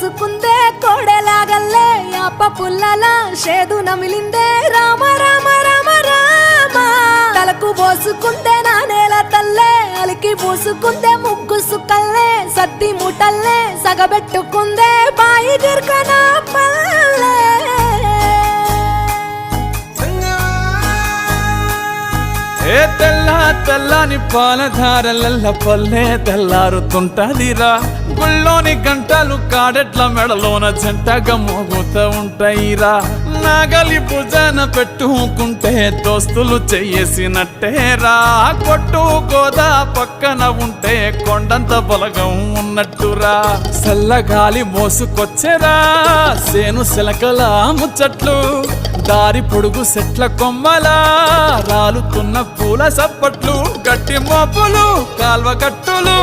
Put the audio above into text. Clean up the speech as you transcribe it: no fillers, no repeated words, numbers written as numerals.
పోసుకుందే కోడెలాగల్లే యాప పుల్లలా షేదు నమిలిందే రామ రామ రామ రామ తలకు పోసుకుందే నా నేల తల్లే అలికి పూసుకుందే ముగ్గు సుక్కల్లే సద్ది ముటల్లే సగబెట్టుకుందే బాయి గిర్కనా పల్లె ఏ తెల్ల తెల్లని పాలధారలల్ల పల్లె తెల్లారుతుంటదిరా గుళ్ళోని గంటలు కాడెట్ల మెడలోన జంటగా మోగుతూ ఉంటాయిరా నాగలి భుజాన పెట్టుకుంటే దోస్తులు చెయ్యేసినట్టేరా కొట్టు గోదా పక్కన ఉంటే కొండంత బలగం ఉన్నట్టురా చల్లగాలి మోసుకొచ్చెరా సేను శిలకల ముచ్చట్లు దారి పొడుగు సెట్ల కొమ్మలా రాలుతున్న పూల సప్పట్లు గట్టి మోపులు కాల్వ కట్టులు